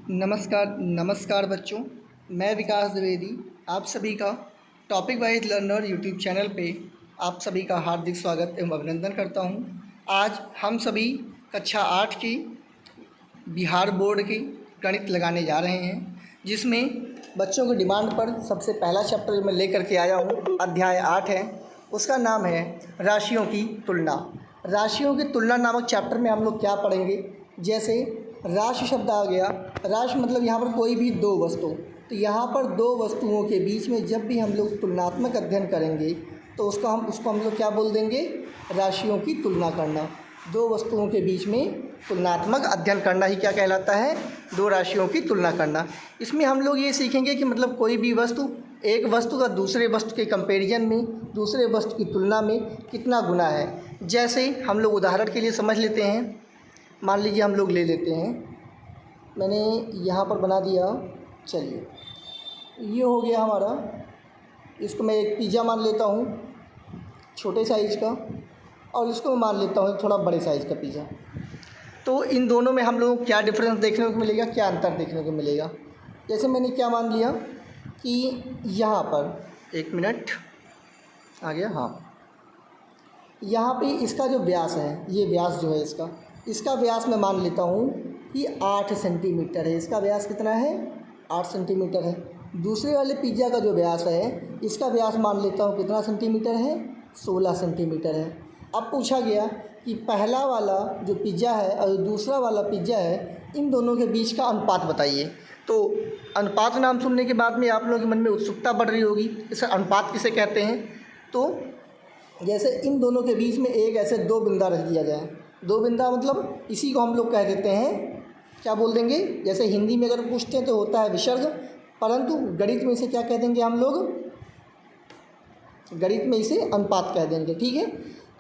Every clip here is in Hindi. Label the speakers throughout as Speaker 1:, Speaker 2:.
Speaker 1: नमस्कार बच्चों। मैं विकास द्विवेदी आप सभी का topic wise learner YouTube channel पे आप सभी का हार्दिक स्वागत एवं अभिनंदन करता हूं। आज हम सभी कक्षा 8 की बिहार बोर्ड की गणित लगाने जा रहे हैं, जिसमें बच्चों की डिमांड पर सबसे पहला चैप्टर मैं लेकर के आया हूं, अध्याय 8 है। उसका नाम है राशियों की तुलना। राशियों की तुलना नामक चैप्टर में हम लोग क्या पढ़ेंगे, जैसे राशि शब्द आ गया। राशि मतलब यहाँ पर कोई भी दो वस्तु, तो यहाँ पर दो वस्तुओं के बीच में जब भी हम लोग तुलनात्मक अध्ययन करेंगे तो उसको हम लोग क्या बोल देंगे, राशियों की तुलना करना। दो वस्तुओं के बीच में तुलनात्मक अध्ययन करना ही क्या कहलाता है, दो राशियों की तुलना करना। इसमें हम लोग ये सीखेंगे कि मतलब कोई भी वस्तु, एक वस्तु का दूसरे वस्तु के कंपैरिजन में, दूसरे वस्तु की तुलना में कितना गुना है। जैसे हम लोग उदाहरण के लिए समझ लेते हैं, मान लीजिए हम लोग ले लेते हैं, मैंने यहाँ पर बना दिया, चलिए ये हो गया हमारा। इसको मैं एक पिज़्ज़ा मान लेता हूँ छोटे साइज़ का, और इसको मैं मान लेता हूँ थोड़ा बड़े साइज़ का पिज़्ज़ा। तो इन दोनों में हम लोगों को क्या डिफरेंस देखने को मिलेगा, क्या अंतर देखने को मिलेगा। जैसे मैंने क्या मान लिया कि यहाँ पर, एक मिनट आ गया, हाँ, यहाँ पे इसका जो व्यास है, ये व्यास जो है इसका व्यास मैं मान लेता हूँ कि 8 सेंटीमीटर है। इसका व्यास कितना है, 8 सेंटीमीटर है। दूसरे वाले पिज़्ज़ा का जो व्यास है, इसका व्यास मान लेता हूँ कितना सेंटीमीटर है, 16 सेंटीमीटर है। अब पूछा गया कि पहला वाला जो पिज़्ज़ा है और दूसरा वाला पिज़्ज़ा है, इन दोनों के बीच का अनुपात बताइए। तो अनुपात नाम सुनने के बाद में आप लोगों के मन में उत्सुकता बढ़ रही होगी, इसे अनुपात किसे कहते हैं। तो जैसे इन दोनों के बीच में एक ऐसे दो बिंदा रख दिया जाए, दो बिंदा मतलब इसी को हम लोग कह देते हैं, क्या बोल देंगे, जैसे हिंदी में अगर पूछते हैं तो होता है विसर्ग, परंतु गणित में इसे क्या कह देंगे हम लोग, गणित में इसे अनुपात कह देंगे, ठीक है।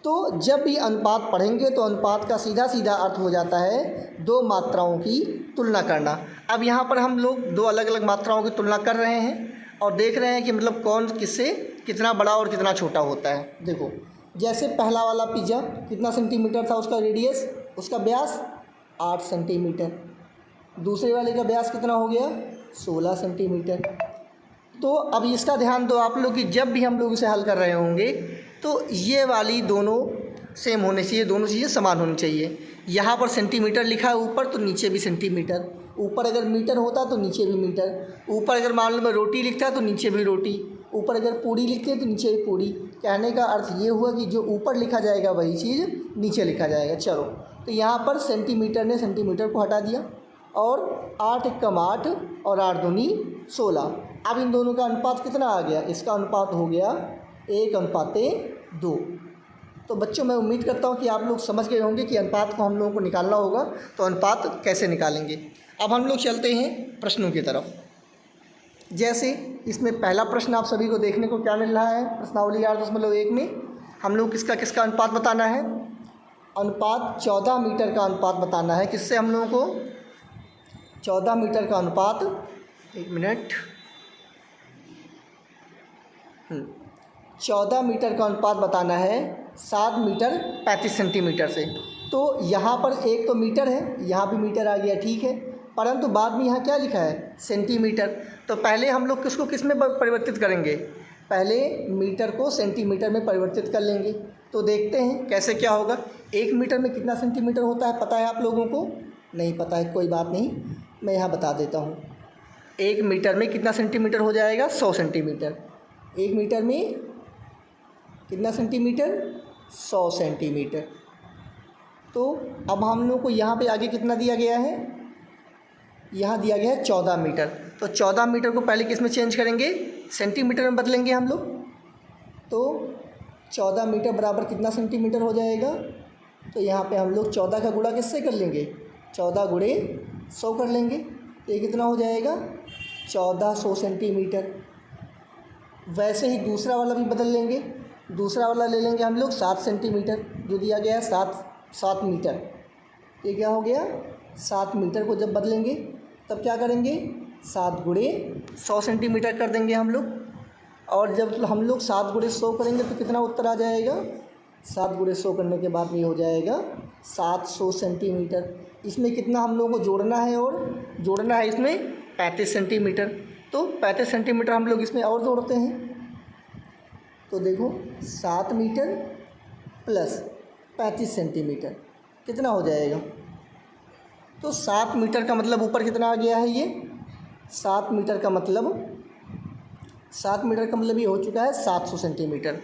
Speaker 1: तो जब भी अनुपात पढ़ेंगे तो अनुपात का सीधा सीधा अर्थ हो जाता है दो मात्राओं की तुलना करना। अब यहाँ पर हम लोग दो अलग अलग मात्राओं की तुलना कर रहे हैं और देख रहे हैं कि मतलब कौन किससे कितना बड़ा और कितना छोटा होता है। देखो, जैसे पहला वाला पिज़्ज़ा कितना सेंटीमीटर था, उसका रेडियस, उसका व्यास 8 सेंटीमीटर। दूसरे वाले का व्यास कितना हो गया, 16 सेंटीमीटर। तो अब इसका ध्यान दो आप लोग कि जब भी हम लोग इसे हल कर रहे होंगे तो ये वाली दोनों सेम होने चाहिए, दोनों चीज़ें समान होनी चाहिए। यहाँ पर सेंटीमीटर लिखा है ऊपर, तो नीचे भी सेंटीमीटर। ऊपर अगर मीटर होता तो नीचे भी मीटर। ऊपर अगर मान लो मैं रोटी लिखता तो नीचे भी रोटी। ऊपर अगर पूड़ी लिखते हैं तो नीचे भी पूड़ी। कहने का अर्थ ये हुआ कि जो ऊपर लिखा जाएगा वही चीज़ नीचे लिखा जाएगा। चलो, तो यहाँ पर सेंटीमीटर ने सेंटीमीटर को हटा दिया, और 8 एकम 8 और 8 दूनी 16। अब इन दोनों का अनुपात कितना आ गया, इसका अनुपात हो गया 1:2। तो बच्चों, मैं उम्मीद करता हूँ कि आप लोग समझ गए होंगे कि अनुपात को हम लोगों को निकालना होगा, तो अनुपात कैसे निकालेंगे। अब हम लोग चलते हैं प्रश्नों की तरफ। जैसे इसमें पहला प्रश्न आप सभी को देखने को क्या मिल रहा है, प्रश्नावली 8.1 में हम लोग किसका अनुपात बताना है, अनुपात 14 मीटर का अनुपात बताना है। किससे हम लोगों को 14 मीटर का अनुपात, एक मिनट, 14 मीटर का अनुपात बताना है 7 मीटर 35 सेंटीमीटर से। तो यहाँ पर एक तो मीटर है, यहाँ भी मीटर आ गया, ठीक है, परंतु बाद में यहाँ क्या लिखा है, सेंटीमीटर। तो पहले हम लोग किसको किस में परिवर्तित करेंगे, पहले मीटर को सेंटीमीटर में परिवर्तित कर लेंगे। तो देखते हैं कैसे क्या होगा। 1 मीटर में कितना सेंटीमीटर होता है, पता है आप लोगों को, नहीं पता है, कोई बात नहीं, मैं यहाँ बता देता हूँ। 1 मीटर में कितना सेंटीमीटर हो जाएगा, 100 सेंटीमीटर। 1 मीटर में कितना सेंटीमीटर, 100 सेंटीमीटर। तो अब हम लोग को यहाँ पे आगे कितना दिया गया है, यहाँ दिया गया है 14 मीटर। तो 14 मीटर को पहले किस में चेंज करेंगे, सेंटीमीटर में बदलेंगे हम लोग। तो 14 मीटर बराबर कितना सेंटीमीटर हो जाएगा, तो यहाँ पे हम लोग 14 का गुणा किससे कर लेंगे, 14 गुणे 100 कर लेंगे। ये कितना हो जाएगा, 1400 सेंटीमीटर। वैसे ही दूसरा वाला भी बदल लेंगे, दूसरा वाला ले लेंगे हम लोग 7 सेंटीमीटर, जो दिया गया है 7 मीटर। ये क्या हो गया, 7 मीटर को जब बदलेंगे तब क्या करेंगे, 7 गुणे 100 सेंटीमीटर कर देंगे हम लोग। और जब हम लोग 7 गुणे 100 करेंगे तो कितना उत्तर आ जाएगा, 7 गुणे 100 करने के बाद में हो जाएगा 700 सेंटीमीटर। इसमें कितना हम लोगों को जोड़ना है, और जोड़ना है इसमें 35 सेंटीमीटर। तो 35 सेंटीमीटर हम लोग इसमें और जोड़ते हैं। तो देखो 7 मीटर प्लस 35 सेंटीमीटर कितना हो जाएगा। तो 7 मीटर का मतलब ऊपर कितना आ गया है, ये 7 मीटर का मतलब 7 मीटर का मतलब ये हो चुका है 700 सेंटीमीटर।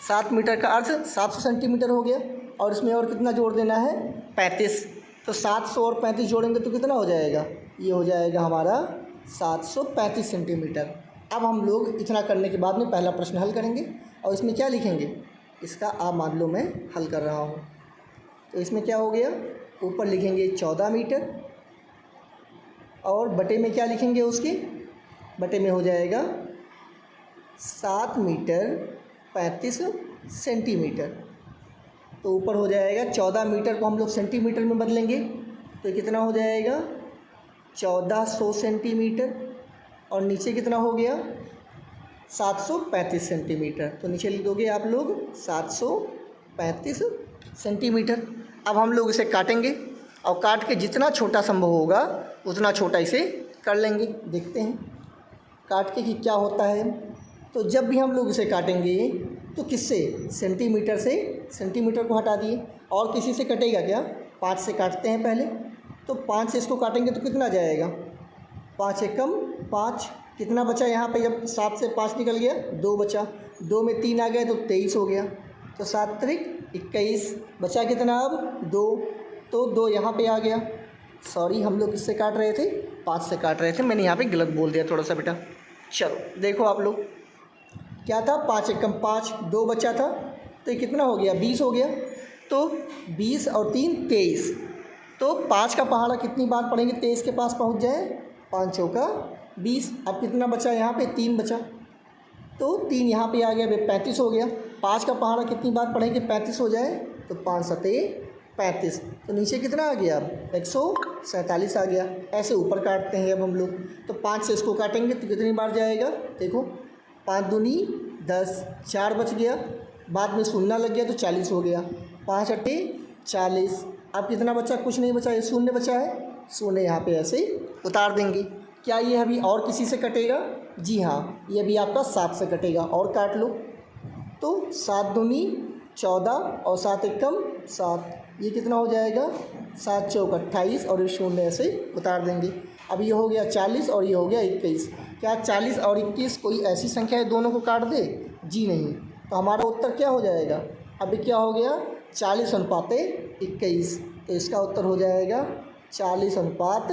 Speaker 1: 7 मीटर का अर्थ 700 सेंटीमीटर हो गया, और इसमें और कितना जोड़ देना है 35। तो 700 और 35 जोड़ेंगे तो कितना हो जाएगा, ये हो जाएगा हमारा 735 सेंटीमीटर। अब हम लोग इतना करने के बाद में पहला प्रश्न हल करेंगे, और इसमें क्या लिखेंगे, इसका आप मान लो मैं हल कर रहा हूँ। तो इसमें क्या हो गया, ऊपर लिखेंगे 14 मीटर, और बटे में क्या लिखेंगे, उसके बटे में हो जाएगा 7 मीटर 35 सेंटीमीटर। तो ऊपर हो जाएगा 14 मीटर को हम लोग सेंटीमीटर में बदलेंगे, तो कितना हो जाएगा 1400 सेंटीमीटर, और नीचे कितना हो गया 735 सेंटीमीटर। तो नीचे लिख दोगे आप लोग 735 सेंटीमीटर। अब हम लोग इसे काटेंगे, और काट के जितना छोटा संभव होगा उतना छोटा इसे कर लेंगे। देखते हैं काट के कि क्या होता है। तो जब भी हम लोग इसे काटेंगे तो किससे, सेंटीमीटर से, सेंटीमीटर को हटा दिए, और किसी से कटेगा क्या, 5 से काटते हैं पहले। तो 5 से इसको काटेंगे तो कितना जाएगा, 5 एकम 5, कितना बचा यहाँ पे, जब 7 से 5 निकल गया 2 बचा, 2 में 3 आ गया तो 23 हो गया। तो 7 त्रिक 21, बचा कितना अब 2, तो 2 यहाँ पे आ गया। सॉरी हम लोग किससे काट रहे थे, 5 से काट रहे थे, मैंने यहाँ पे गलत बोल दिया थोड़ा सा बेटा। चलो देखो आप लोग क्या था, 5 एकम 5, 2 बचा था, तो ये कितना हो गया 20 हो गया। तो 20 और 3 23, तो 5 का पहाड़ा कितनी बार पढ़ेंगे 23 के पास पहुँच जाए, 5 चौका 20। अब कितना बचा यहाँ पे 3 बचा, तो 3 यहाँ पे आ गया, 35 हो गया। 5 का पहाड़ा कितनी बार पढ़ेंगे 35 हो जाए, तो 5 सते 35, तो नीचे कितना आ गया अब 147 आ गया। ऐसे ऊपर काटते हैं अब हम लोग। तो 5 से इसको काटेंगे तो कितनी बार जाएगा, देखो 5 दूनी 10, 4 बच गया, बाद में शून्य लग गया तो 40 हो गया, 5 अट्ठे 40। अब कितना बचा, कुछ नहीं बचा, ये शून्य बचा है, शून्य यहाँ पे ऐसे उतार देंगे। क्या ये अभी और किसी से कटेगा, जी हाँ, ये भी आपका 7 से कटेगा, और काट लो। तो 7 दूनी 14 और 7 एकम 7, ये कितना हो जाएगा 7 चौक 28, और ये शून्य ऐसे उतार देंगे। अब ये हो गया 40 और ये हो गया 21। क्या 40 और 21 कोई ऐसी संख्या है दोनों को काट दे, जी नहीं। तो हमारा उत्तर क्या हो जाएगा, अभी क्या हो गया 40 अनुपात 21, तो इसका उत्तर हो जाएगा 40 अनुपात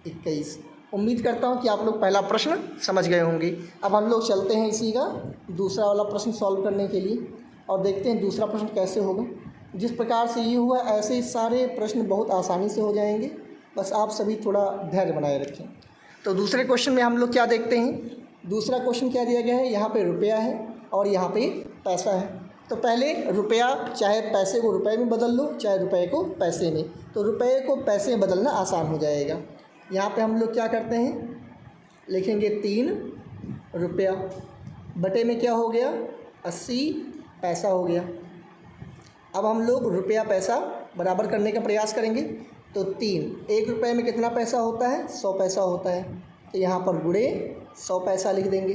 Speaker 1: 21। उम्मीद करता हूँ कि आप लोग पहला प्रश्न समझ गए होंगे। अब हम लोग चलते हैं इसी का दूसरा वाला प्रश्न सॉल्व करने के लिए, और देखते हैं दूसरा प्रश्न कैसे होगा। जिस प्रकार से ये हुआ ऐसे ही सारे प्रश्न बहुत आसानी से हो जाएंगे, बस आप सभी थोड़ा धैर्य बनाए रखें। तो दूसरे क्वेश्चन में हम लोग क्या देखते हैं, दूसरा क्वेश्चन क्या दिया गया है, यहाँ पे रुपया है और यहाँ पे पैसा है। तो पहले रुपया, चाहे पैसे को रुपए में बदल लो, चाहे रुपए को पैसे में, तो रुपए को पैसे में बदलना आसान हो जाएगा। यहाँ पे हम लोग क्या करते हैं, लिखेंगे 3 रुपया, बटे में क्या हो गया 80 पैसा हो गया। अब हम लोग रुपया पैसा बराबर करने का प्रयास करेंगे। तो 3, 1 रुपये में कितना पैसा होता है, 100 पैसा होता है, तो यहाँ पर गुणे 100 पैसा लिख देंगे।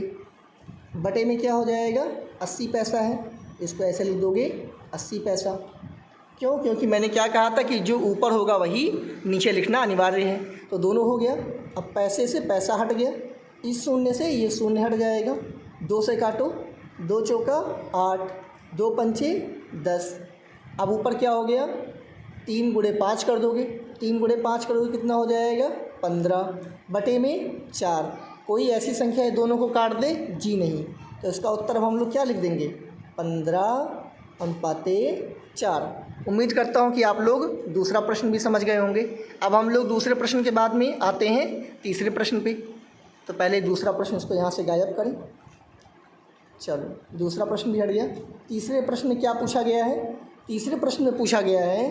Speaker 1: बटे में क्या हो जाएगा 80 पैसा है, इसको ऐसे लिख दोगे 80 पैसा। क्यों, क्योंकि मैंने क्या कहा था कि जो ऊपर होगा वही नीचे लिखना अनिवार्य है। तो दोनों हो गया। अब पैसे से पैसा हट गया, इस शून्य से ये शून्य हट जाएगा, 2 से काटो, 2 चौका 8, 2 पंचे 10। अब ऊपर क्या हो गया 3 गुणे 5 कर दोगे, 3 गुणे 5 करोगे कितना हो जाएगा 15, बटे में 4। कोई ऐसी संख्या है दोनों को काट दे, जी नहीं। तो इसका उत्तर अब हम लोग क्या लिख देंगे 15 अनुपात 4। उम्मीद करता हूँ कि आप लोग दूसरा प्रश्न भी समझ गए होंगे। अब हम लोग दूसरे प्रश्न के बाद में आते हैं तीसरे प्रश्न पे। तो पहले दूसरा प्रश्न इसको यहाँ से गायब करें। चलो दूसरा प्रश्न भी हट गया। तीसरे प्रश्न में क्या पूछा गया है, तीसरे प्रश्न में पूछा गया है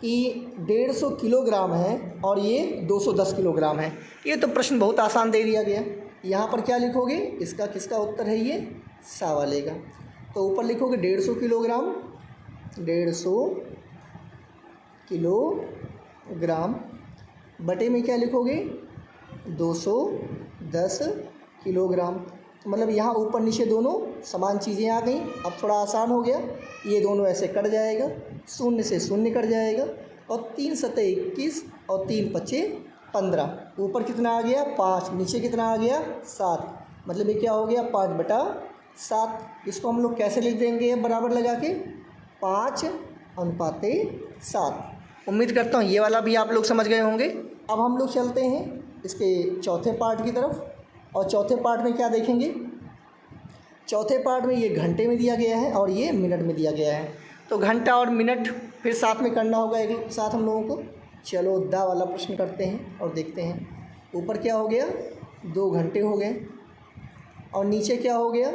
Speaker 1: कि 150 किलोग्राम है और ये 210 किलोग्राम है। ये तो प्रश्न बहुत आसान दे दिया गया। यहाँ पर क्या लिखोगे, इसका किसका उत्तर है, ये सा वाले का। तो ऊपर लिखोगे 150 किलोग्राम, 150 किलोग्राम बटे में क्या लिखोगे 210 किलोग्राम। तो मतलब यहाँ ऊपर नीचे दोनों समान चीज़ें आ गई। अब थोड़ा आसान हो गया, ये दोनों ऐसे कट जाएगा, शून्य से शून्य कट जाएगा और 3 सतह 21 और 3 पच्चे 15। ऊपर कितना आ गया 5, नीचे कितना आ गया 7, मतलब ये क्या हो गया 5/7। इसको हम लोग कैसे लिख देंगे बराबर लगा के 5:7। उम्मीद करता हूँ ये वाला भी आप लोग समझ गए होंगे। अब हम लोग चलते हैं इसके चौथे पार्ट की तरफ। और चौथे पार्ट में क्या देखेंगे, चौथे पार्ट में ये घंटे में दिया गया है और ये मिनट में दिया गया है। तो घंटा और मिनट फिर साथ में करना होगा एक साथ हम लोगों को। चलो दा वाला प्रश्न करते हैं और देखते हैं। ऊपर क्या हो गया 2 घंटे हो गए और नीचे क्या हो गया,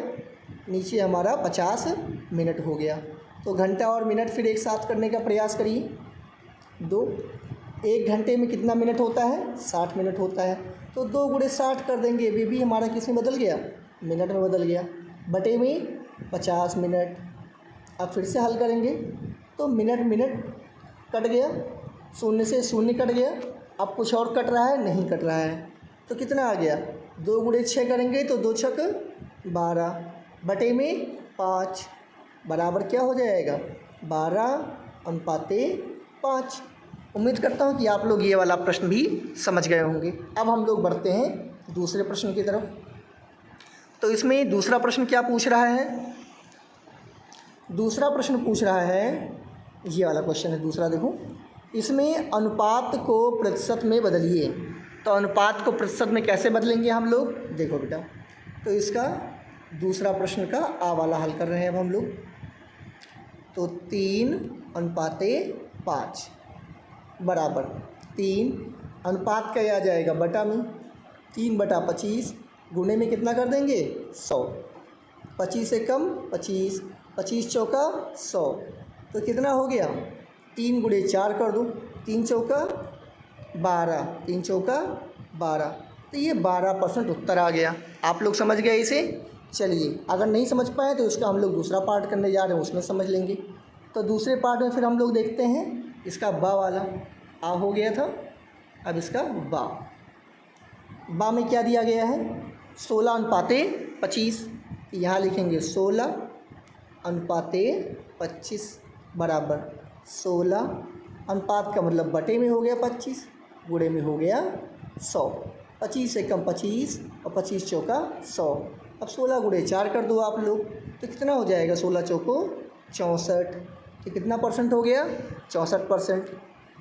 Speaker 1: नीचे हमारा 50 मिनट हो गया। तो घंटा और मिनट फिर एक साथ करने का प्रयास करिए। 1 घंटे में कितना मिनट होता है 60 मिनट होता है। तो 2 × 60 कर देंगे, ये भी हमारा किस में बदल गया मिनट में बदल गया, बटे में 50 मिनट। अब फिर से हल करेंगे तो मिनट कट गया, शून्य से शून्य कट गया। अब कुछ और कट रहा है नहीं कट रहा है, तो कितना आ गया 2 × 6 करेंगे तो 2 × 6 12 बटे में 5 बराबर क्या हो जाएगा 12:5। उम्मीद करता हूँ कि आप लोग ये वाला प्रश्न भी समझ गए होंगे। अब हम लोग बढ़ते हैं दूसरे प्रश्न की तरफ। तो इसमें दूसरा प्रश्न क्या पूछ रहा है, दूसरा प्रश्न पूछ रहा है, ये वाला क्वेश्चन है दूसरा। देखो इसमें अनुपात को प्रतिशत में बदलिए। तो अनुपात को प्रतिशत में कैसे बदलेंगे हम लोग, देखो बेटा। तो इसका दूसरा प्रश्न का आ वाला हल कर रहे हैं अब हम लोग। तो 3:5 बराबर 3 अनुपात का आ जाएगा बटा में 3/25 गुणे में कितना कर देंगे 100। 25 से कम 25, 25 चौका 100, तो कितना हो गया 3 × 4 कर दो, 3 चौका 12, 3 चौका 12। तो ये 12% उत्तर आ गया। आप लोग समझ गए इसे। चलिए अगर नहीं समझ पाए तो इसका हम लोग दूसरा पार्ट करने जा रहे हैं, उसमें समझ लेंगे। तो दूसरे पार्ट में फिर हम लोग देखते हैं इसका बा वाला। आ हो गया था, अब इसका बा में क्या दिया गया है 16:25। यहाँ लिखेंगे 16:25 बराबर 16 अनुपात का मतलब बटे में हो गया 25, गुणे में हो गया 100। 25 से कम 25 और 25 चौका 100। अब 16 × 4 कर दो आप लोग, तो कितना हो जाएगा 16 चौको 64। तो कितना परसेंट हो गया 64%।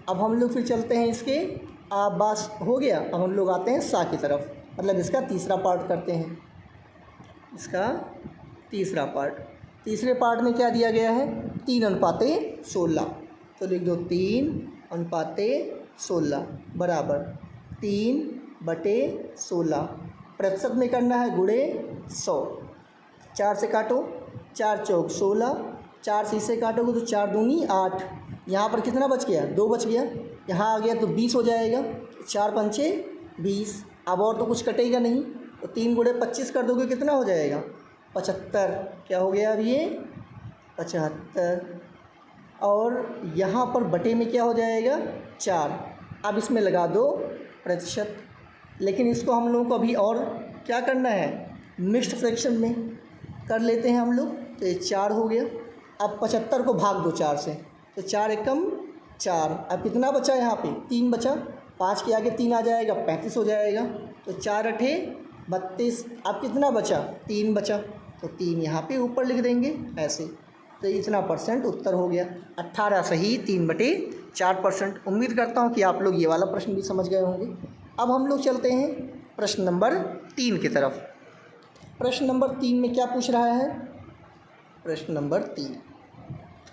Speaker 1: अब हम लोग फिर चलते हैं इसके बास हो गया। अब हम लोग आते हैं सा की तरफ, मतलब इसका तीसरा पार्ट करते हैं। इसका तीसरा पार्ट, तीसरे पार्ट में क्या दिया गया है 3:16। तो लिख दो 3:16 बराबर 3/16। प्रतिशत में करना है गुणे 100। 4 से काटो, 4 चौक 16, 4 से इसे काटोगे तो 4 दूनी 8। यहाँ पर कितना बच गया 2 बच गया, यहाँ आ गया तो 20 हो जाएगा। 4 पंचे 20। अब और तो कुछ कटेगा नहीं, तो 3 × 25 कर दोगे कितना हो जाएगा 75। क्या हो गया अब ये 75। और यहाँ पर बटे में क्या हो जाएगा 4। अब इसमें लगा दो प्रतिशत, लेकिन इसको हम लोगों को अभी और क्या करना है मिक्स्ड फ्रैक्शन में कर लेते हैं हम लोग। तो ये 4 हो गया। अब 75 को भाग दो 4 से, तो 4 एकम 4। अब कितना बचा यहाँ पे 3 बचा, 5 के आगे 3 आ जाएगा 35 हो जाएगा। तो 4 × 8 32। अब कितना बचा 3 बचा, तो 3 यहाँ पे ऊपर लिख देंगे ऐसे। तो इतना परसेंट उत्तर हो गया 18 सही 3/4%। उम्मीद करता हूँ कि आप लोग ये वाला प्रश्न भी समझ गए होंगे। अब हम लोग चलते हैं प्रश्न नंबर 3 की तरफ। प्रश्न नंबर 3 में क्या पूछ रहा है, प्रश्न नंबर 3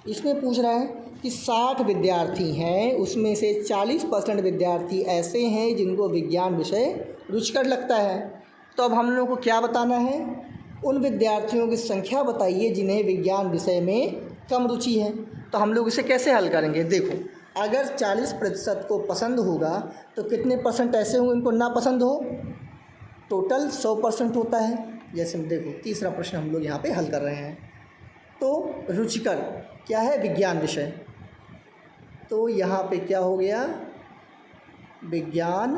Speaker 1: इसमें पूछ रहा है कि 60 विद्यार्थी हैं, उसमें से 40% विद्यार्थी ऐसे हैं जिनको विज्ञान विषय रुचिकर लगता है। तो अब हम लोगों को क्या बताना है, उन विद्यार्थियों की संख्या बताइए जिन्हें विज्ञान विषय में कम रुचि है। तो हम लोग इसे कैसे हल करेंगे, देखो अगर 40% को पसंद होगा तो कितने परसेंट ऐसे होंगे इनको ना पसंद हो, टोटल 100% होता है। जैसे देखो तीसरा प्रश्न हम लोग यहाँ पे हल कर रहे हैं। तो रुचिकर क्या है विज्ञान विषय, तो तो यहाँ पे क्या हो गया, विज्ञान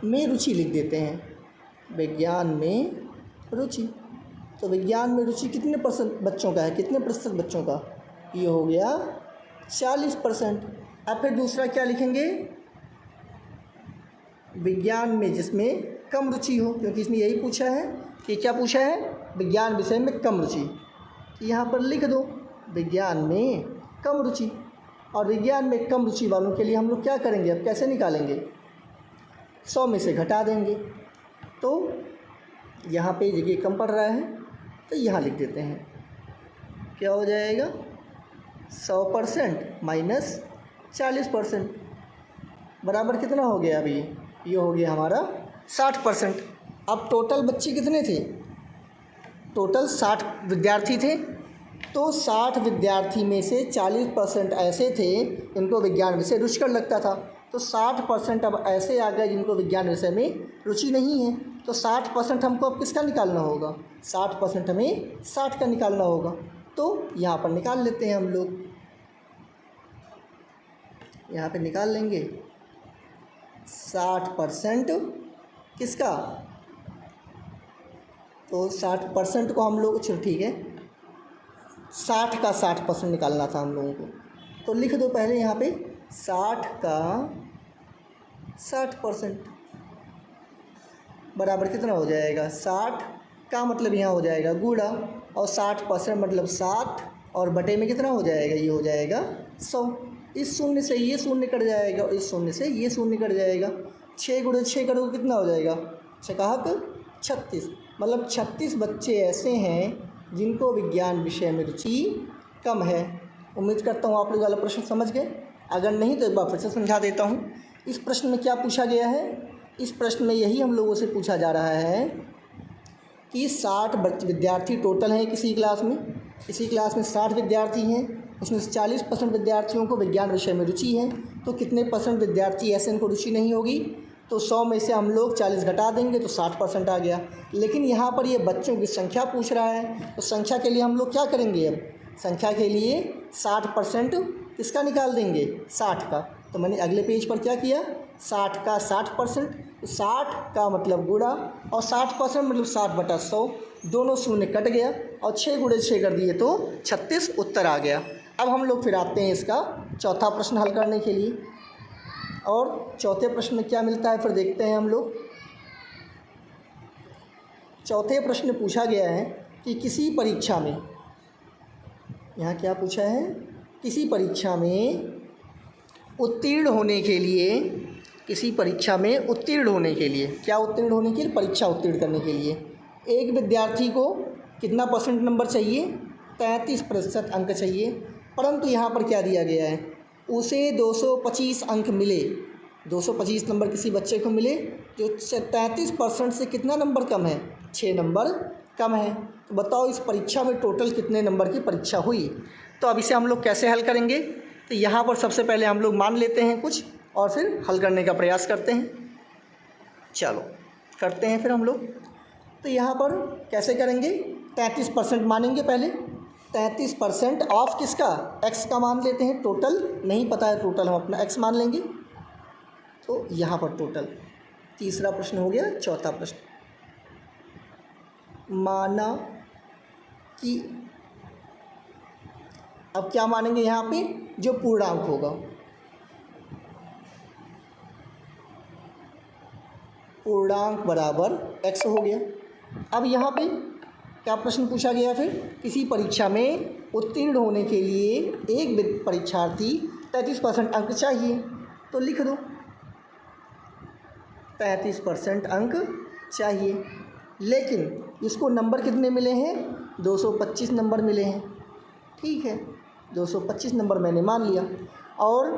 Speaker 1: में रुचि लिख देते हैं, विज्ञान में रुचि। तो विज्ञान में रुचि कितने % बच्चों का है, कितने प्रतिशत बच्चों का, ये हो गया 40%। अब फिर दूसरा क्या लिखेंगे, विज्ञान में जिसमें कम रुचि हो, क्योंकि इसमें यही पूछा है कि क्या पूछा है, विज्ञान विषय में कम रुचि। तो यहाँ पर लिख दो विज्ञान में कम रुचि। और विज्ञान में कम रुचि वालों के लिए हम लोग क्या करेंगे, अब कैसे निकालेंगे, 100 में से घटा देंगे। तो यहाँ पे जगह कम पड़ रहा है तो यहाँ लिख देते हैं, क्या हो जाएगा 100% माइनस 40% बराबर कितना हो गया, अभी ये हो गया हमारा 60%। अब टोटल बच्चे कितने थे, टोटल 60 विद्यार्थी थे। तो 60 विद्यार्थी में से 40% ऐसे थे जिनको विज्ञान विषय रुचिकर लगता था। तो 60% अब ऐसे आ गए जिनको विज्ञान विषय में रुचि नहीं है। तो 60% हमको अब किसका निकालना होगा, 60% हमें 60 का निकालना होगा। तो यहाँ पर निकाल लेते हैं हम लोग, यहाँ पे निकाल लेंगे 60% किसका, तो 60% को हम लोग, चलो ठीक है, 60 का 60% निकालना था हम लोगों को। तो लिख दो पहले यहाँ पे 60 का 60% बराबर कितना हो जाएगा, 60 का मतलब यहाँ हो जाएगा गुणा, और 60% मतलब 7, और बटे में कितना हो जाएगा, ये हो जाएगा 100। इस शून्य से ये शून्य कट जाएगा और इस शून्य से ये शून्य कट जाएगा। 6 गुणे 6 करोगे कितना हो जाएगा, छकाहक 36। मतलब 36 बच्चे ऐसे हैं जिनको विज्ञान विषय में रुचि कम है। उम्मीद करता हूँ आप लोग वाला प्रश्न समझ गए। अगर नहीं तो एक बार फिर से समझा देता हूँ। इस प्रश्न में क्या पूछा गया है, इस प्रश्न में यही हम लोगों से पूछा जा रहा है कि 60 विद्यार्थी टोटल हैं किसी क्लास में, इसी क्लास में 60 विद्यार्थी हैं, उसमें से 40% विद्यार्थियों को विज्ञान विषय में रुचि है। तो कितने % विद्यार्थी ऐसे इनको रुचि नहीं होगी, तो 100 में से हम लोग 40 घटा देंगे तो 60% आ गया। लेकिन यहाँ पर ये बच्चों की संख्या पूछ रहा है, तो संख्या के लिए हम लोग क्या करेंगे, अब संख्या के लिए 60% किसका निकाल देंगे, 60 का। तो मैंने अगले पेज पर क्या किया, 60 का 60%, तो 60 का मतलब गुणा और 60% मतलब 60/100, दोनों शून्य कट गया और 6 गुणे 6 कर दिए तो 36 उत्तर आ गया। अब हम लोग फिर आते हैं इसका चौथा प्रश्न हल करने के लिए। और चौथे प्रश्न में क्या मिलता है फिर देखते हैं हम लोग। चौथे प्रश्न में पूछा गया है कि किसी परीक्षा में, यहाँ क्या पूछा है, किसी परीक्षा में उत्तीर्ण होने के लिए, किसी परीक्षा में उत्तीर्ण होने के लिए, क्या उत्तीर्ण होने के लिए, परीक्षा उत्तीर्ण करने के लिए एक विद्यार्थी को कितना % नंबर चाहिए, 33% अंक चाहिए। परंतु यहाँ पर क्या दिया गया है, उसे 225 अंक मिले, 225 नंबर किसी बच्चे को मिले जो 33% से कितना नंबर कम है, 6 नंबर कम है। तो बताओ इस परीक्षा में टोटल कितने नंबर की परीक्षा हुई। तो अब इसे हम लोग कैसे हल करेंगे, तो यहाँ पर सबसे पहले हम लोग मान लेते हैं कुछ और फिर हल करने का प्रयास करते हैं। चलो करते हैं फिर हम लोग। तो यहाँ पर कैसे करेंगे, 33% मानेंगे पहले, 33% ऑफ किसका, x का मान लेते हैं, टोटल नहीं पता है, टोटल हम अपना x मान लेंगे। तो यहाँ पर टोटल, तीसरा प्रश्न हो गया। चौथा प्रश्न, माना कि, अब क्या मानेंगे यहाँ पे, जो पूर्णांक होगा, पूर्णांक बराबर x हो गया। अब यहाँ पे क्या प्रश्न पूछा गया, फिर किसी परीक्षा में उत्तीर्ण होने के लिए एक परीक्षार्थी 33% अंक चाहिए। तो लिख दो 33% अंक चाहिए, लेकिन इसको नंबर कितने मिले हैं, 225 नंबर मिले हैं। ठीक है, 225 नंबर मैंने मान लिया। और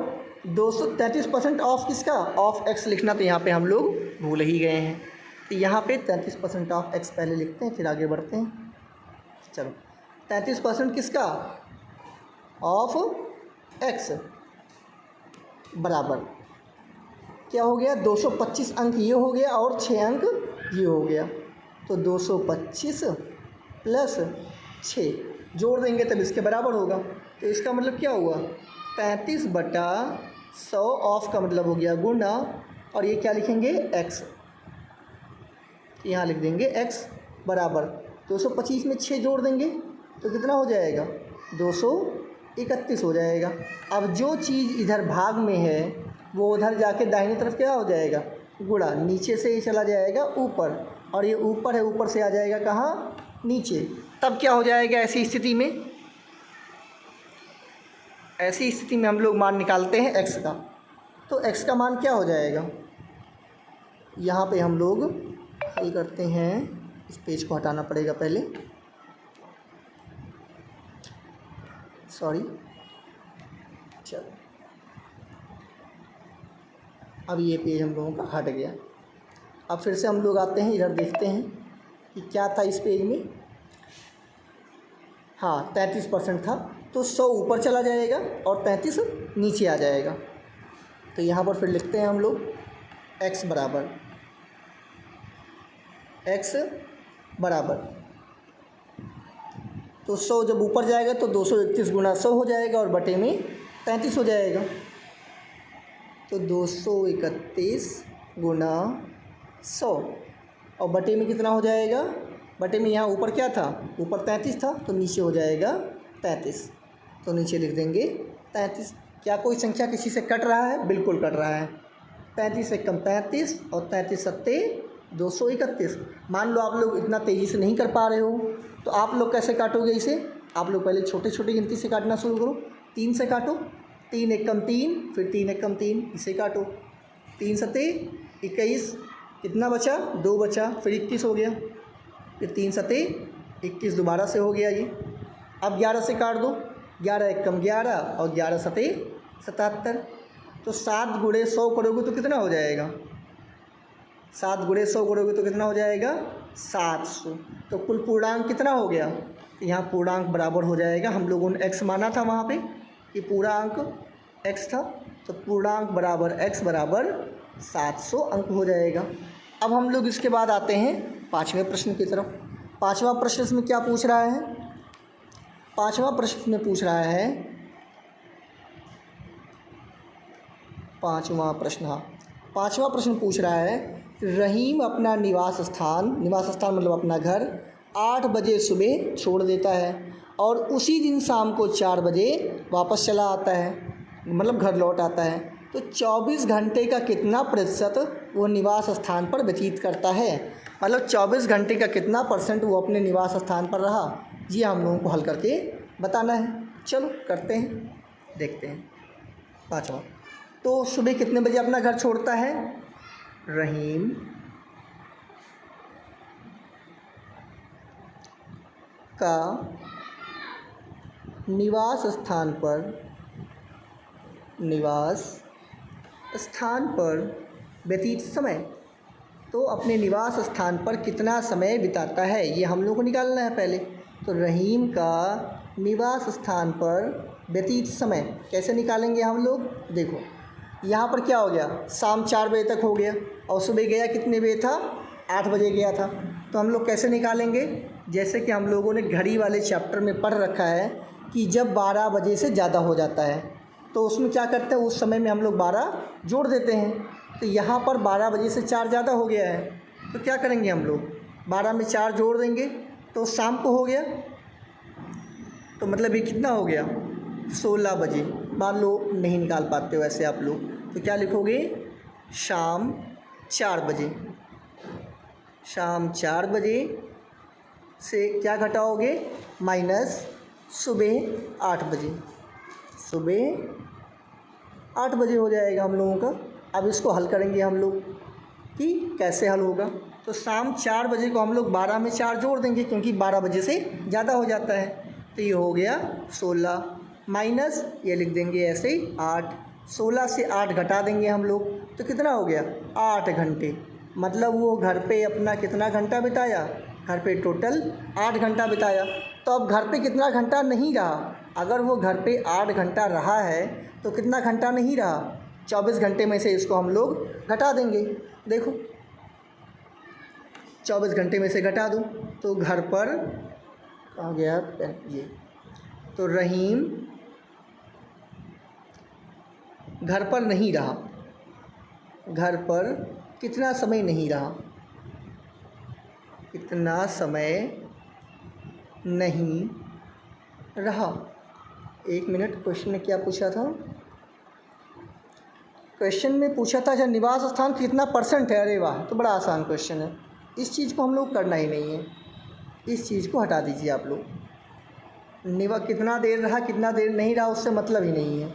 Speaker 1: 233% ऑफ किसका, ऑफ x लिखना, तो यहाँ पे हम लोग भूल ही गए हैं। तो यहाँ पे 33% ऑफ x पहले लिखते हैं, फिर आगे बढ़ते हैं। चलो 33% किसका, ऑफ x बराबर क्या हो गया, 225 अंक ये हो गया और 6 अंक ये हो गया। तो 225 प्लस 6 जोड़ देंगे तब इसके बराबर होगा। तो इसका मतलब क्या हुआ, 33/100 ऑफ का मतलब हो गया गुना, और ये क्या लिखेंगे x, यहाँ लिख देंगे x बराबर 225 में 6 जोड़ देंगे तो कितना हो जाएगा 231 हो जाएगा। अब जो चीज़ इधर भाग में है वो उधर जाके दाहिनी तरफ क्या हो जाएगा गुणा, नीचे से ये चला जाएगा ऊपर, और ये ऊपर है, ऊपर से आ जाएगा कहाँ नीचे। तब क्या हो जाएगा ऐसी स्थिति में, ऐसी स्थिति में हम लोग मान निकालते हैं x का। तो x का मान क्या हो जाएगा, यहाँ पे हम लोग हल करते हैं। इस पेज को हटाना पड़ेगा पहले, सॉरी, चलो अब ये पेज हम लोगों का हट गया। अब फिर से हम लोग आते हैं, इधर देखते हैं कि क्या था इस पेज में। हाँ 33% था, तो 100 ऊपर चला जाएगा और 33 नीचे आ जाएगा। तो यहाँ पर फिर लिखते हैं हम लोग x बराबर तो 100 जब ऊपर जाएगा तो 231 गुना 100 हो जाएगा और बटे में 33 हो जाएगा। तो 231 गुना 100 और बटे में कितना हो जाएगा, बटे में यहाँ ऊपर क्या था, ऊपर 33 था तो नीचे हो जाएगा 33, तो नीचे लिख देंगे 33। क्या कोई संख्या किसी से कट रहा है, बिल्कुल कट रहा है। 33 से कम 33 और 33 सत्ते 231। मान लो आप लोग इतना तेज़ी से नहीं कर पा रहे हो तो आप लोग कैसे काटोगे इसे, आप लोग पहले छोटे छोटे गिनती से काटना शुरू करो। 3 से काटो, 3 एकम 3, फिर 3 एकम 3, इसे काटो। 3 सत्ते 21, कितना बचा 2 बचा, फिर 21 हो गया, फिर 3 सत्ते 21 दोबारा से हो गया ये। अब 11 से काट दो, 11 एकम 11 और 11 सत्ते 77। तो 7 गुणे 100 करोगे तो कितना हो जाएगा, 7 गुणे 100 करोगे तो कितना हो जाएगा 700। तो कुल पूर्णांक कितना हो गया, यहाँ पूर्णांक बराबर हो जाएगा, हम लोगों ने x माना था वहाँ पे, ये पूरा अंक x था, तो पूर्णांक बराबर x बराबर 700 अंक हो जाएगा। अब हम लोग इसके बाद आते हैं 5वें प्रश्न की तरफ। 5वां प्रश्न इसमें क्या पूछ रहा है, 5वां प्रश्न में पूछ रहा है, 5वां प्रश्न, हाँ 5वां प्रश्न पूछ रहा है, रहीम अपना निवास स्थान मतलब अपना घर 8 बजे सुबह छोड़ देता है और उसी दिन शाम को 4 बजे वापस चला आता है, मतलब घर लौट आता है। तो 24 घंटे का कितना प्रतिशत वो निवास स्थान पर व्यतीत करता है, मतलब 24 घंटे का कितना % वो अपने निवास स्थान पर रहा, ये हम लोगों को हल करके बताना है। चलो करते हैं, देखते हैं। 5वां, तो सुबह कितने बजे अपना घर छोड़ता है, रहीम का निवास स्थान पर व्यतीत समय, तो अपने निवास स्थान पर कितना समय बिताता है ये हम लोग को निकालना है पहले। तो रहीम का निवास स्थान पर व्यतीत समय कैसे निकालेंगे हम लोग, देखो यहाँ पर क्या हो गया, शाम 4 बजे तक हो गया और सुबह गया कितने बजे था, 8 बजे गया था। तो हम लोग कैसे निकालेंगे, जैसे कि हम लोगों ने घड़ी वाले चैप्टर में पढ़ रखा है कि जब 12 बजे से ज़्यादा हो जाता है तो उसमें क्या करते हैं, उस समय में हम लोग 12 जोड़ देते हैं। तो यहाँ पर 12 बजे से 4 ज़्यादा हो गया है तो क्या करेंगे हम लोग, 12 में 4 जोड़ देंगे तो शाम को हो गया, तो मतलब ये कितना हो गया 16 बजे। मान लो नहीं निकाल पाते हो ऐसे आप लोग, तो क्या लिखोगे, शाम 4 बजे। शाम 4 बजे से क्या घटाओगे, माइनस सुबह 8 बजे। सुबह 8 बजे हो जाएगा हम लोगों का। अब इसको हल करेंगे हम लोग कि कैसे हल होगा। तो शाम 4 बजे को हम लोग 12 में 4 जोड़ देंगे क्योंकि 12 बजे से ज़्यादा हो जाता है, तो ये हो गया 16 माइनस ये लिख देंगे ऐसे ही 8। 16 से 8 घटा देंगे हम लोग तो कितना हो गया 8 घंटे। मतलब वो घर पे अपना कितना घंटा बिताया, घर पे टोटल 8 घंटा बिताया। तो अब घर पे कितना घंटा नहीं रहा, अगर वो घर पे 8 घंटा रहा है तो कितना घंटा नहीं रहा, 24 घंटे में से इसको हम लोग घटा देंगे। देखो 24 घंटे में से घटा दो तो घर पर कहाँ गया ये, तो रहीम घर पर नहीं रहा, घर पर कितना समय नहीं रहा, कितना समय नहीं रहा। 1 मिनट, क्वेश्चन में क्या पूछा था? क्वेश्चन में पूछा था अच्छा निवास स्थान कितना % है। अरे वाह, तो बड़ा आसान क्वेश्चन है, इस चीज़ को हम लोग करना ही नहीं है, इस चीज़ को हटा दीजिए आप लोग। कितना देर रहा कितना देर नहीं रहा उससे मतलब ही नहीं है,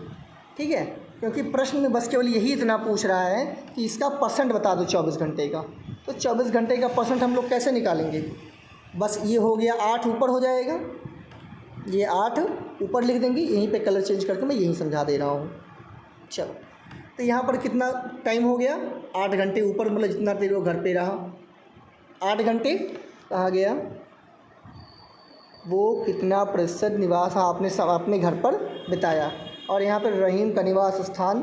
Speaker 1: ठीक है, क्योंकि प्रश्न में बस केवल यही इतना पूछ रहा है कि इसका % बता दो 24 घंटे का। तो 24 घंटे का % हम लोग कैसे निकालेंगे? बस ये हो गया 8 ऊपर हो जाएगा, ये 8 ऊपर लिख देंगे, यहीं पे कलर चेंज करके मैं यहीं समझा दे रहा हूँ। चलो, तो यहाँ पर कितना टाइम हो गया? 8 घंटे ऊपर, मतलब जितना देर वो घर पे रहा। 8 घंटे कहाँ गया? वो कितना प्रतिशत निवास आपने अपने घर पर बिताया। और यहाँ पर रहीम का निवास स्थान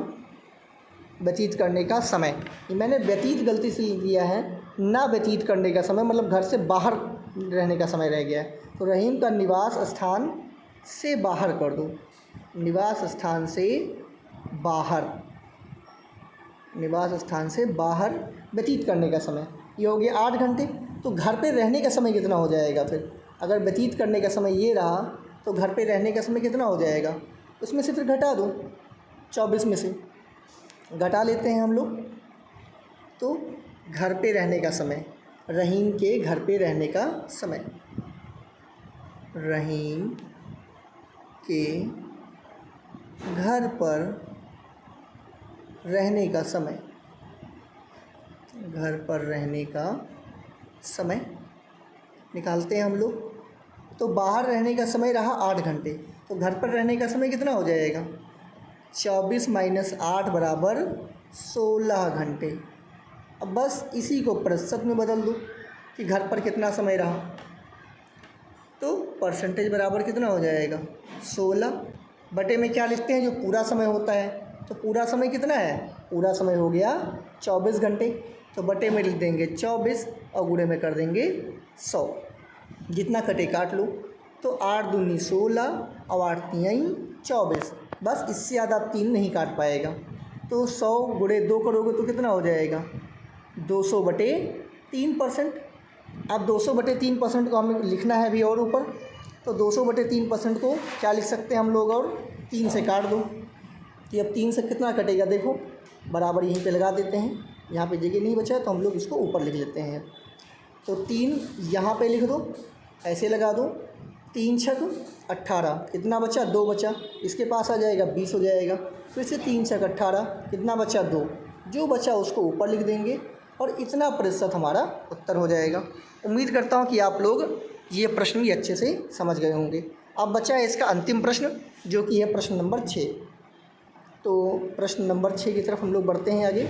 Speaker 1: व्यतीत करने का समय, मैंने व्यतीत गलती से लिख दिया है, ना व्यतीत करने का समय, मतलब घर से बाहर रहने का समय रह गया है। तो रहीम का निवास स्थान से बाहर कर दो, निवास स्थान से बाहर, निवास स्थान से बाहर व्यतीत करने का समय, ये हो गया 8 घंटे। तो घर पे रहने का समय कितना हो जाएगा फिर? अगर व्यतीत करने का समय ये रहा तो घर पे रहने का समय कितना हो जाएगा? उसमें से फिर घटा दो, 24 में से घटा लेते हैं हम लोग। तो घर पे रहने का समय, रहीम के घर पे रहने का समय, रहीम के घर पर रहने का समय, घर पर रहने का समय निकालते हैं हम लोग। तो बाहर रहने का समय रहा 8 घंटे, तो घर पर रहने का समय कितना हो जाएगा? 24 - 8 बराबर 16 घंटे। अब बस इसी को प्रतिशत में बदल दो कि घर पर कितना समय रहा, तो % बराबर कितना हो जाएगा? 16 बटे में क्या लिखते हैं? जो पूरा समय होता है। तो पूरा समय कितना है? पूरा समय हो गया 24 घंटे, तो बटे में लिख देंगे 24 और गुणे में कर देंगे 100, जितना कटे काट लो। तो 8 दूनी 16 और 8 तियाई 24, बस इससे ज़्यादा 3 नहीं काट पाएगा। तो 100 गुणे 2 करोगे तो कितना हो जाएगा? 200 बटे 3%। अब 200 बटे 3% को हमें लिखना है अभी और ऊपर, तो 200 बटे 3% को क्या लिख सकते हैं हम लोग? और 3 से काट दो, कि अब 3 से कितना कटेगा देखो, बराबर यहीं पे लगा देते हैं। यहाँ पे जगह नहीं बचा है तो हम लोग इसको ऊपर लिख लेते हैं। तो 3 यहाँ पे लिख दो, ऐसे लगा दो, 3 छक 18, कितना बचा? 2 बचा, इसके पास आ जाएगा 20 हो जाएगा। फिर से 3 छक 18, कितना बचा? 2, जो बचा उसको ऊपर लिख देंगे और इतना प्रतिशत हमारा उत्तर हो जाएगा। उम्मीद करता हूँ कि आप लोग ये प्रश्न भी अच्छे से समझ गए होंगे। अब बचा है इसका अंतिम प्रश्न, जो कि है प्रश्न नंबर 6। तो प्रश्न नंबर 6 की तरफ हम लोग बढ़ते हैं आगे,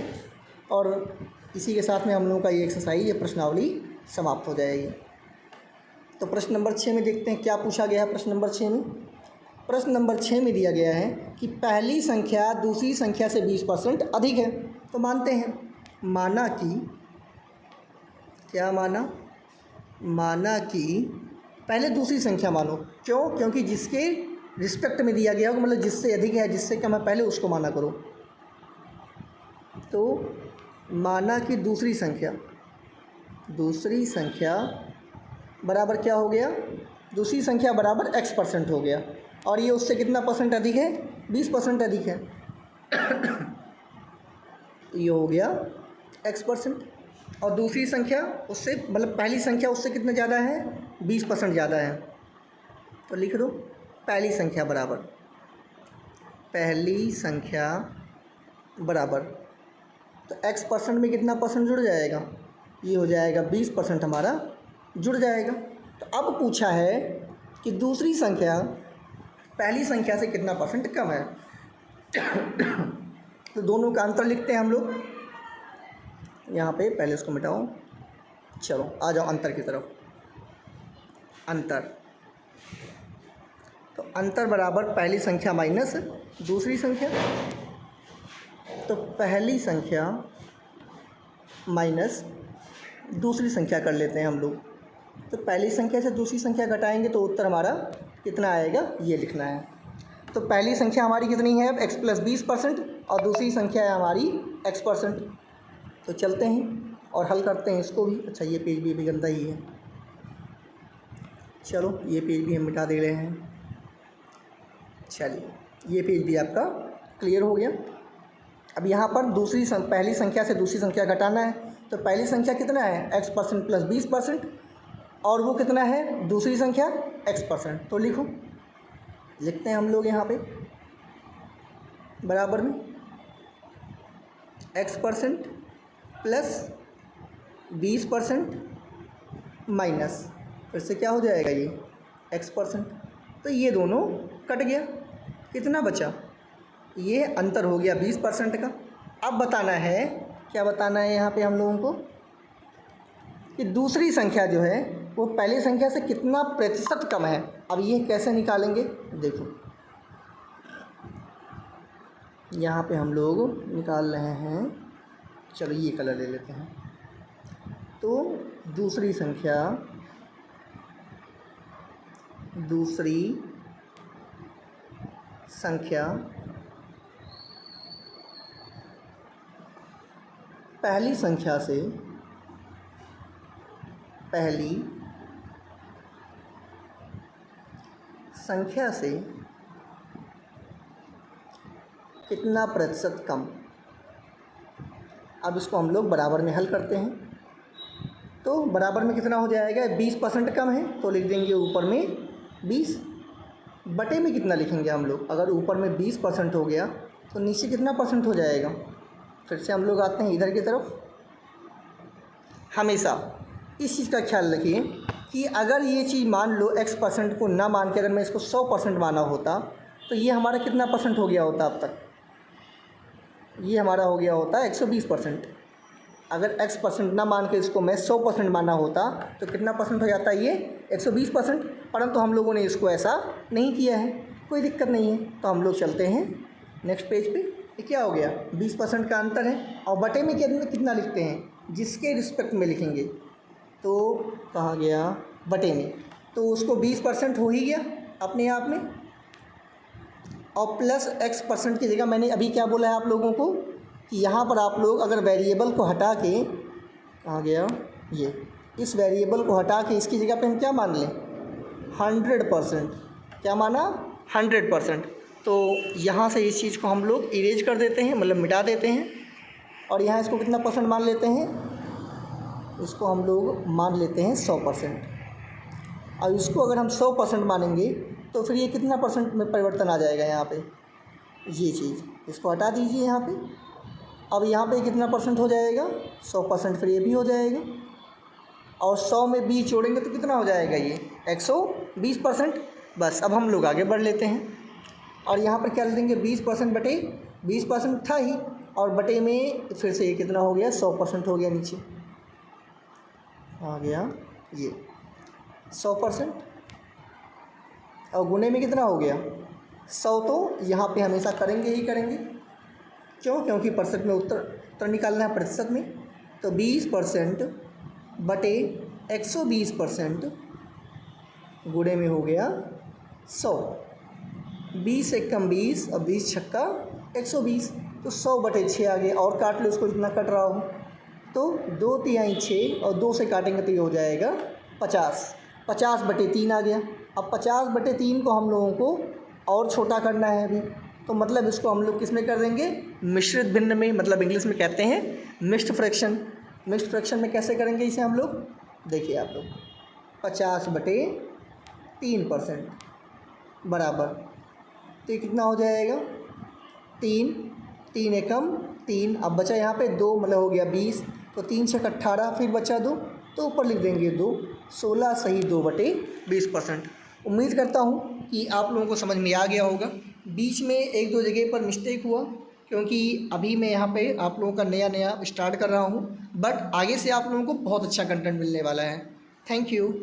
Speaker 1: और इसी के साथ में हम लोगों का ये एक्सरसाइज, ये प्रश्नावली समाप्त हो जाएगी। तो प्रश्न नंबर 6 में देखते हैं क्या पूछा गया है। प्रश्न नंबर 6 में, प्रश्न नंबर 6 में दिया गया है कि पहली संख्या दूसरी संख्या से 20% अधिक है। तो मानते हैं, माना कि, क्या माना? माना कि पहले दूसरी संख्या मानो। क्यों? क्योंकि जिसके रिस्पेक्ट में दिया गया हो, मतलब जिससे अधिक है, जिससे कम है, पहले उसको माना करो। तो माना कि दूसरी संख्या, दूसरी संख्या बराबर क्या हो गया? दूसरी संख्या बराबर x% हो गया, और ये उससे कितना % अधिक है? 20% अधिक है। ये हो गया x%, और दूसरी संख्या उससे, मतलब पहली संख्या उससे कितना ज़्यादा है? 20% ज़्यादा है। तो लिख दो पहली संख्या बराबर, पहली संख्या बराबर, तो x% में कितना % जुड़ जाएगा? ये हो जाएगा 20% हमारा जुड़ जाएगा। तो अब पूछा है कि दूसरी संख्या पहली संख्या से कितना % कम है। तो दोनों का अंतर लिखते हैं हम लोग। यहाँ पे पहले इसको मिटाओ, चलो आ जाओ अंतर की तरफ। अंतर, तो अंतर बराबर पहली संख्या माइनस दूसरी संख्या। तो पहली संख्या माइनस दूसरी संख्या कर लेते हैं हम लोग। तो पहली संख्या से दूसरी संख्या घटाएंगे तो उत्तर हमारा कितना आएगा, ये लिखना है। तो पहली संख्या हमारी कितनी है? अब x + 20%, और दूसरी संख्या है हमारी x%। तो चलते हैं और हल करते हैं इसको भी। अच्छा, ये पेज भी अभी गंदा ही है, चलो ये पेज भी हम मिटा दे रहे हैं। चलिए, ये पेज भी आपका क्लियर हो गया। अब यहाँ पर पहली संख्या से दूसरी संख्या घटाना है। तो पहली संख्या कितना है, x% प्लस 20%, और वो कितना है दूसरी संख्या x%। तो लिखते हैं हम लोग यहाँ पे बराबर में x% प्लस 20% माइनस, फिर से क्या हो जाएगा ये x%। तो ये दोनों कट गया, कितना बचा, ये अंतर हो गया 20% का। अब बताना है, क्या बताना है यहाँ पे हम लोगों को, कि दूसरी संख्या जो है वो पहली संख्या से कितना प्रतिशत कम है। अब ये कैसे निकालेंगे, देखो यहाँ पे हम लोग निकाल रहे हैं। चलो ये कलर ले लेते हैं। तो दूसरी संख्या पहली संख्या से कितना प्रतिशत कम। अब इसको हम लोग बराबर में हल करते हैं। तो बराबर में कितना हो जाएगा, 20% कम है तो लिख देंगे ऊपर में 20, बटे में कितना लिखेंगे हम लोग। अगर ऊपर में 20% हो गया तो नीचे कितना परसेंट हो जाएगा। फिर से हम लोग आते हैं इधर की तरफ। हमेशा इस चीज़ का ख्याल रखिए कि अगर ये चीज़ मान लो x% को ना मान के अगर मैं इसको 100% माना होता तो ये हमारा कितना परसेंट हो गया होता अब तक, ये हमारा हो गया होता 120%। अगर x% ना मान के इसको मैं 100% माना होता तो कितना परसेंट हो जाता है, ये 120%। परंतु हम लोगों ने इसको ऐसा नहीं किया है, कोई दिक्कत नहीं है। तो हम लोग चलते हैं नेक्स्ट पेज पे। ये क्या हो गया, 20% का अंतर है। और बटे में कितना लिखते हैं, जिसके रिस्पेक्ट में लिखेंगे। तो कहाँ गया, बटे में, तो उसको 20% हो ही गया अपने आप में। और प्लस x% की जगह मैंने अभी क्या बोला है आप लोगों को, कि यहाँ पर आप लोग अगर वेरिएबल को हटा के, कहाँ गया ये, इस वेरिएबल को हटा के इसकी जगह पे हम क्या मान लें, 100%। क्या माना, 100%। तो यहाँ से इस चीज़ को हम लोग इरेज कर देते हैं, मतलब मिटा देते हैं। और यहाँ इसको कितना परसेंट मान लेते हैं, इसको हम लोग मान लेते हैं 100%। और इसको अगर हम 100% मानेंगे तो फिर ये कितना परसेंट में परिवर्तन आ जाएगा यहाँ पे, ये चीज़ इसको हटा दीजिए यहाँ पे। अब यहाँ पे कितना परसेंट हो जाएगा, 100%, फिर ये भी हो जाएगा। और 100 में 20 जोड़ेंगे तो कितना हो जाएगा, ये 120%। बस अब हम लोग आगे बढ़ लेते हैं और यहाँ पर क्या लिख देंगे, 20% बटे 20% था ही, और बटे में फिर से ये कितना हो गया, 100% हो गया। नीचे आ गया ये 100%, और गुने में कितना हो गया, 100। तो यहाँ पे हमेशा करेंगे ही करेंगे, क्यों, क्योंकि परसेंट में उत्तर निकालना है प्रतिशत में। तो 20% बटे 120% गुणे में हो गया 100। 20 एकम 20 और 20 छक्का 120, तो 100 बटे 6 आ गया। और काट लो इसको, जितना कट रहा हो। तो 2 तिहाई 6 और 2 से काटेंगे तो ये हो जाएगा 50। 50 बटे 3 आ गया। अब 50 बटे 3 को हम लोगों को और छोटा करना है अभी, तो मतलब इसको हम लोग किस में कर देंगे, मिश्रित भिन्न में, मतलब इंग्लिश में कहते हैं मिक्स्ड फ्रैक्शन। मिक्स्ड फ्रैक्शन में कैसे करेंगे इसे हम लोग, देखिए आप लोग, 50 बटे 3% बराबर, तो ये कितना हो जाएगा, 3 एकम 3। अब बचा यहाँ पे 2, मतलब हो गया 20। तो 3 छक 18, फिर बचा 2, तो ऊपर लिख देंगे 2, 16 सही 2 बटे 20%। उम्मीद करता हूँ कि आप लोगों को समझ में आ गया होगा। बीच में 1-2 जगह पर मिस्टेक हुआ, क्योंकि अभी मैं यहाँ पे आप लोगों का नया स्टार्ट कर रहा हूँ, बट आगे से आप लोगों को बहुत अच्छा कंटेंट मिलने वाला है। Thank you.